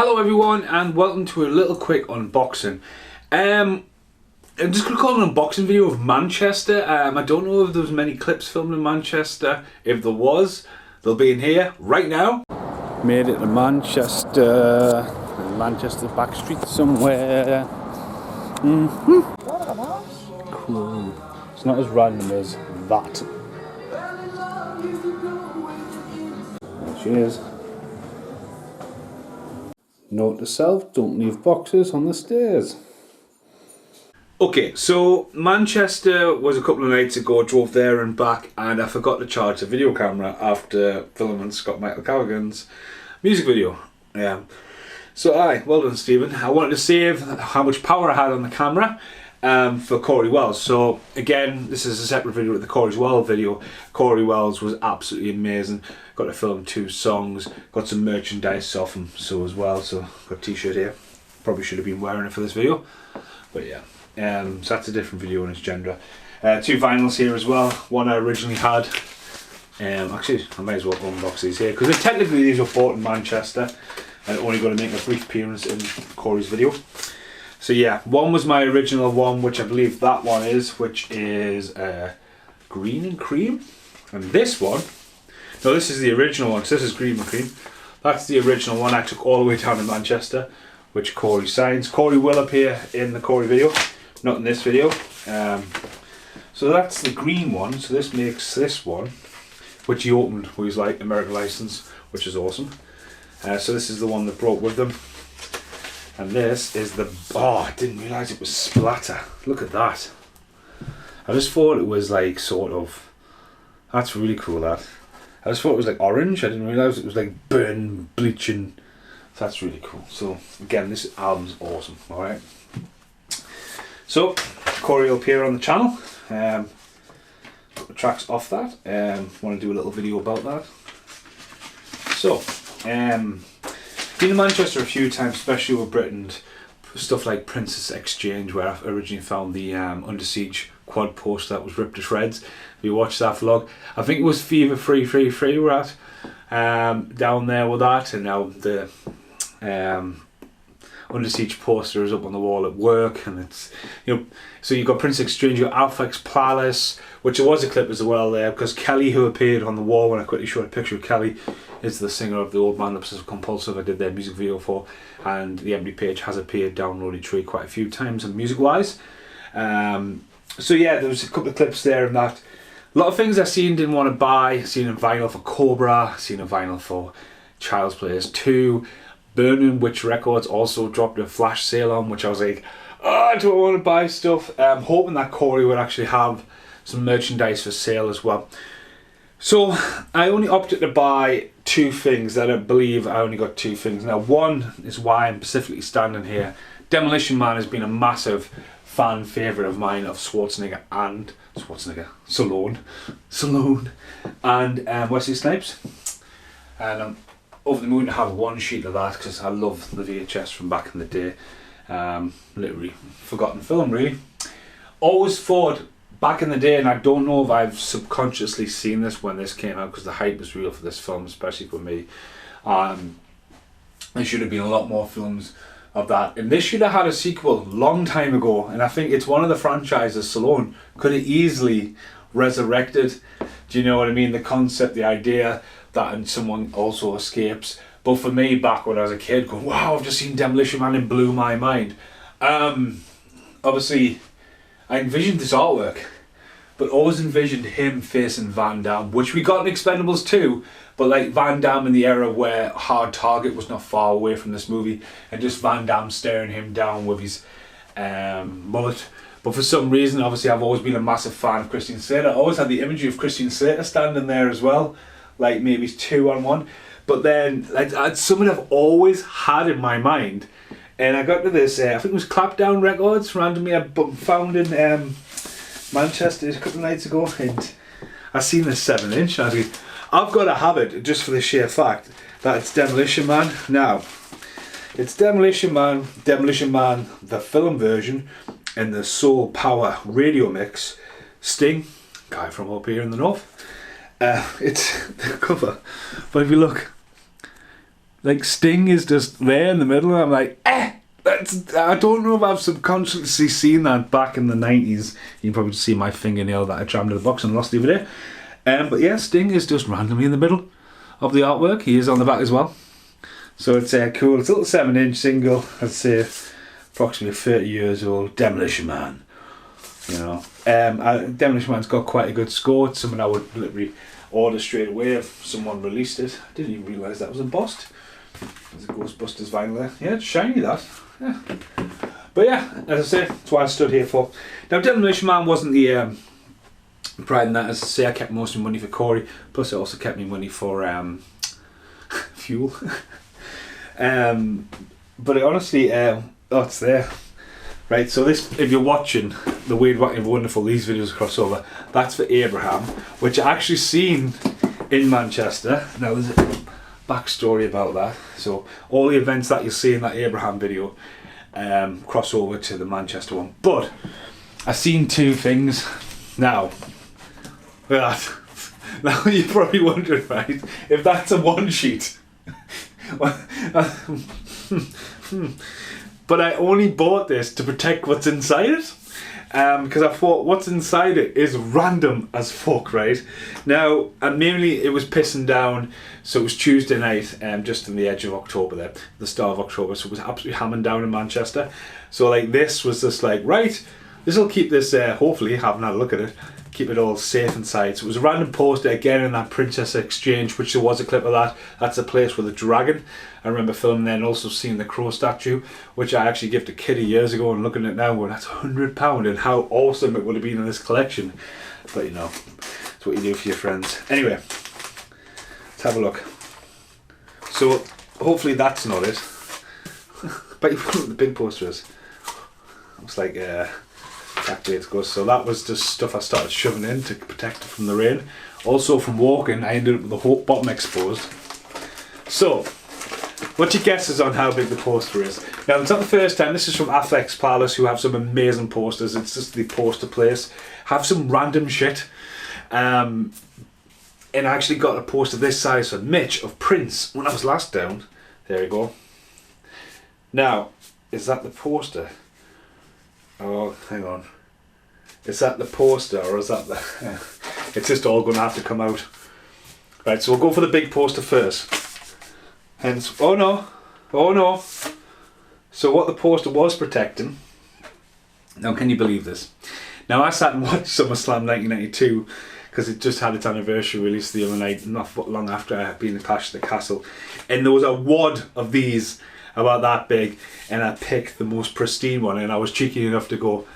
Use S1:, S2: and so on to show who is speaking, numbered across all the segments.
S1: Hello everyone and welcome to a little quick unboxing. I'm just going to call it an unboxing video of Manchester. I don't know if there was many clips filmed in Manchester. If there was, they'll be in here right now. Made it to Manchester. Manchester back street somewhere. Cool. It's not as random as that. There she is. Note to self, don't leave boxes on the stairs. Okay, so Manchester was a couple of nights ago, drove there and back, and I forgot to charge the video camera after filming Scott Michael Callaghan's music video. So well done Stephen. I wanted to save how much power I had on the camera for Cory Wells. So again, this is a separate video with the Cory Wells video. Cory Wells was absolutely amazing. Got to film 2 songs, got some merchandise off him as well. So got a t-shirt here. Probably should have been wearing it for this video, but yeah. So that's a different video in its genre. 2 vinyls here as well. One I originally had. Actually, I might as well unbox these here because technically these were bought in Manchester and only going to make a brief appearance in Cory's video. So yeah, one was my original one, which I believe that one is, which is green and cream. And this one, no, this is the original one, so this is green and cream. That's the original one I took all the way down to Manchester, which Cory signs. Cory will appear in the Cory video, not in this video. So that's the green one, so this makes this one, which he opened with his like American license, which is awesome. So this is the one that brought with them. And this is the, oh, I didn't realise it was splatter. Look at that. I just thought it was like sort of, that's really cool that. I just thought it was like orange. I didn't realise it was like burn, bleaching. So that's really cool. So again, this album's awesome, alright. So, Cory will appear on the channel. Got the tracks off that. Want to do a little video about that. So, been to Manchester a few times, especially with Britain, stuff like Princess Exchange, where I originally found the Under Siege quad post that was ripped to shreds. If you watched that vlog, I think it was Fever Free we're at down there with that, and now the Under Siege poster is up on the wall at work, and it's, you know, so you've got Princess Exchange, you've got Alphax Palace, which there was a clip as well there, because Kelly, who appeared on the wall when I quickly showed a picture of Kelly, is the singer of the Old Man Obsessive Compulsive I did their music video for, and the empty page has appeared down Lowly Tree quite a few times and music wise. So yeah, there was a couple of clips there and that. A lot of things I seen didn't want to buy. Seen a vinyl for Cobra, seen a vinyl for Child's Players 2. Burning Witch Records also dropped a flash sale on, which I was like, oh, I don't want to buy stuff. I'm hoping that Cory would actually have some merchandise for sale as well. So I only opted to buy 2 things that I believe I only got 2 things. Now one is why I'm specifically standing here. Demolition Man has been a massive fan favourite of mine, of Stallone, and Wesley Snipes. And I'm over the moon to have one sheet of that because I love the VHS from back in the day. Literally forgotten film really. Always thought back in the day, and I don't know if I've subconsciously seen this when this came out because the hype was real for this film, especially for me. There should have been a lot more films of that, and this should have had a sequel long time ago, and I think it's one of the franchises Stallone could have easily resurrected. Do you know what I mean? The concept, the idea that and someone also escapes. But for me, back when I was a kid, going, wow, I've just seen Demolition Man, and blew my mind. Obviously I envisioned this artwork, but always envisioned him facing Van Damme, which we got in Expendables 2, but like Van Damme in the era where Hard Target was not far away from this movie, and just Van Damme staring him down with his mullet. But for some reason, obviously I've always been a massive fan of Christian Slater. I always had the imagery of Christian Slater standing there as well, like maybe 2-on-1. But then, like, it's something I've always had in my mind. And I got to this, I think it was Clapdown Records, randomly I found in Manchester a couple of nights ago, and I seen this 7-inch, and I was like, I've got to have it just for the sheer fact that it's Demolition Man. Now, it's Demolition Man, the film version, and the Soul Power radio mix. Sting, guy from up here in the north. It's the cover, but if you look, Like Sting is just there in the middle, and I'm like, I don't know if I've subconsciously seen that back in the 90s. You can probably see my fingernail that I jammed in the box and lost the other day. But yeah, Sting is just randomly in the middle of the artwork. He is on the back as well. So it's cool. It's a little 7-inch single. I'd say approximately 30 years old. Demolition Man. You know, Demolition Man's got quite a good score. It's something I would literally order straight away if someone released it. I didn't even realise that was embossed. There's a Ghostbusters vinyl there. Yeah, it's shiny, that. Yeah. But yeah, as I say, that's what I stood here for. Now, Demolition Man wasn't the pride in that. As I say, I kept most of my money for Cory, plus it also kept me money for fuel. But it honestly, oh, it's there. Right, so this, if you're watching the Weird, Wacky, Wonderful, these videos crossover, that's for Abraham, which I actually seen in Manchester. Now, there's a backstory about that. So, all the events that you'll see in that Abraham video cross over to the Manchester one. But, I've seen two things. Now, look at that. Now, you're probably wondering, right, if that's a one sheet. But I only bought this to protect what's inside it, because I thought what's inside it is random as fuck, right? Now, and mainly it was pissing down, so it was Tuesday night, just in the edge of October there, the start of October, so it was absolutely hammering down in Manchester. So like this was just like, right, this will keep this, hopefully, haven't had a look at it, keep it all safe inside. So it was a random poster again in that Princess Exchange, which there was a clip of that. That's a place with a dragon. I remember filming there and also seeing the crow statue, which I actually gave to Kitty years ago, and looking at it now going, that's £100, and how awesome it would have been in this collection. But you know, it's what you do for your friends. Anyway, let's have a look. So hopefully that's not it. But you know what the big poster is. Looks like back dates goes. So that was just stuff I started shoving in to protect it from the rain. Also from walking, I ended up with the whole bottom exposed. So, what's your guesses on how big the poster is? Now, it's not the first time. This is from Affleck's Palace, who have some amazing posters. It's just the poster place. Have some random shit. And I actually got a poster this size for Mitch of Prince when I was last down. There you go. Now, is that the poster? Oh, hang on. Is that the poster or is that the... It's just all going to have to come out. Right, so we'll go for the big poster first. Hence, oh no, oh no. So what the poster was protecting... Now, can you believe this? Now, I sat and watched SummerSlam 1992 because it just had its anniversary release the other night, not long after I had been in Clash of the Castle. And there was a wad of these about that big, and I picked the most pristine one, and I was cheeky enough to go,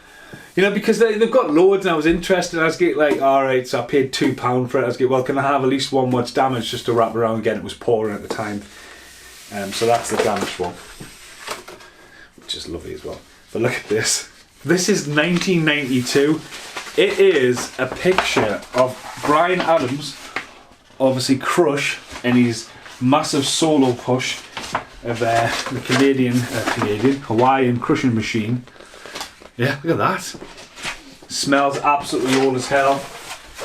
S1: you know, because they've got loads and I was interested, and I was getting like, alright, so I paid £2 for it. I was getting, well, can I have at least one what's damaged just to wrap around again? It was pouring at the time. So that's the damaged one, which is lovely as well. But look at this. This is 1992. It is a picture of Bryan Adams, obviously Crush, and his massive solo push of the Hawaiian crushing machine. Yeah, look at that. Smells absolutely old as hell.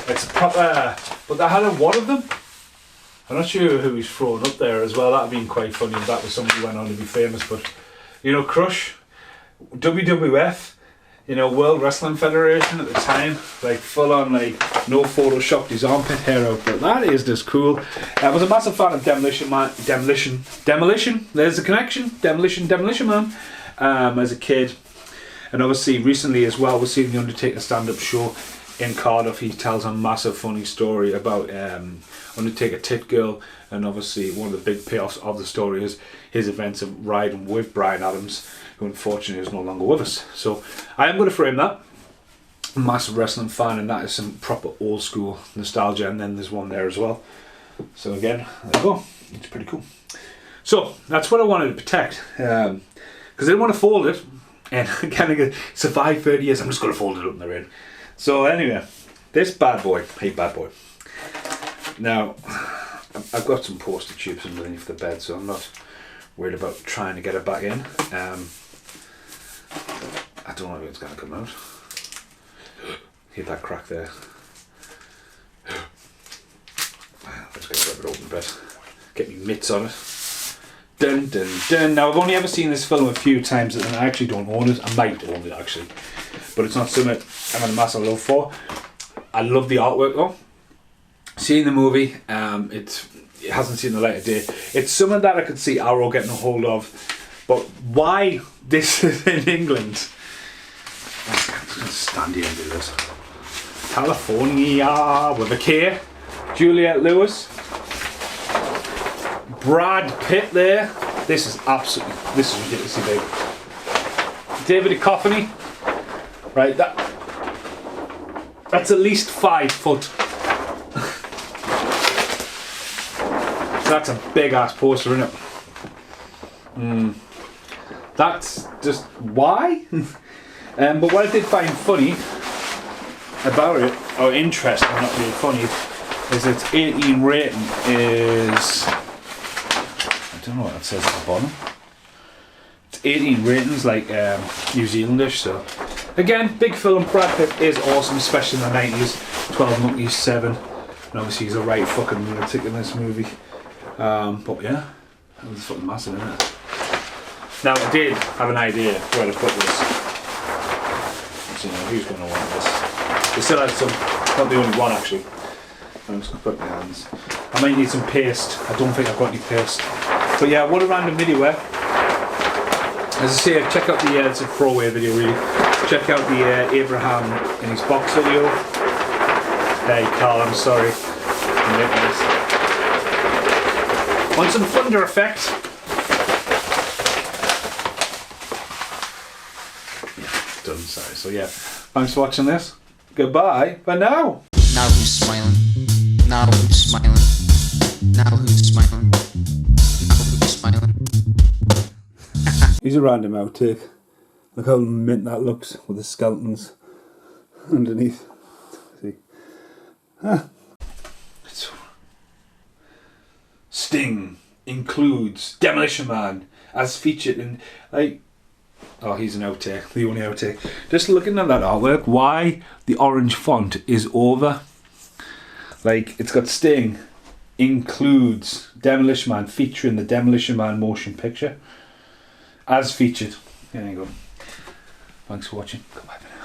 S1: It's proper, but I had a wad of them. I'm not sure who he's thrown up there as well. That'd been quite funny if that was somebody who went on to be famous. But you know, Crush, WWF, you know, World Wrestling Federation at the time, like full on, like no photoshopped his armpit hair out, but that is just cool. I was a massive fan of Demolition. There's a connection. Demolition Man. As a kid, and obviously recently as well, we're seeing the Undertaker stand-up show in Cardiff. He tells a massive funny story about Undertaker Tit Girl, and obviously one of the big payoffs of the story is his events of riding with Bryan Adams, who unfortunately is no longer with us. So I am going to frame that. I'm a massive wrestling fan, and that is some proper old school nostalgia, and then there's one there as well. So again, there you go. It's pretty cool. So that's what I wanted to protect, because I didn't want to fold it, and kind of survive 30 years. I'm just going to fold it up in the rain. So anyway, this bad boy, hey bad boy. Now, I've got some poster tubes underneath the bed, so I'm not worried about trying to get it back in. I don't know if it's going to come out. Hit that crack there. Let's get it open a bit. Get me mitts on it. Dun dun dun. Now I've only ever seen this film a few times and I actually don't own it. I might own it actually. But it's not something I'm in a massive love for. I love the artwork though. Seeing the movie, it hasn't seen the light of day. It's something that I could see Arrow getting a hold of. But why this is in England? I'm just going to stand here and do this. California with a K. Juliette Lewis. Brad Pitt there. This is ridiculously big. David Duchovny. Right, that's at least 5 foot. That's a big ass poster, isn't it? That's just why. But what I did find funny about it, or interesting, not really funny, is its 18 rating is, I don't know what that says at the bottom. It's 18 ratings, like New Zealandish. So again, big film. Brad Pitt is awesome, especially in the 90s. 12 Monkeys 7, and obviously he's a right fucking lunatic in this movie. But yeah, that was fucking massive, isn't it? Now I did have an idea where to put this. So, you know, who's going to want this? They still had some, not the only one actually. I'm just going to put it in my hands. I might need some paste. I don't think I've got any paste. But yeah, what a random video, eh? As I say, check out the, it's a throwaway video really. Check out the Abraham in his box video. Hey Carl, I'm sorry. Want some thunder effect? Yeah, done, sorry. So yeah, thanks for watching this. Goodbye for now.
S2: Now who's smiling? Now who's smiling? Now who's smiling? Now who's smiling?
S1: Here's a random outtake. Look how mint that looks with the skeletons underneath. See? Sting includes Demolition Man as featured in, like, oh, he's an outtake, the only outtake. Just looking at that artwork, why the orange font is over. Like, it's got Sting includes Demolition Man featuring the Demolition Man motion picture as featured. There you go. Thanks for watching. Goodbye for now.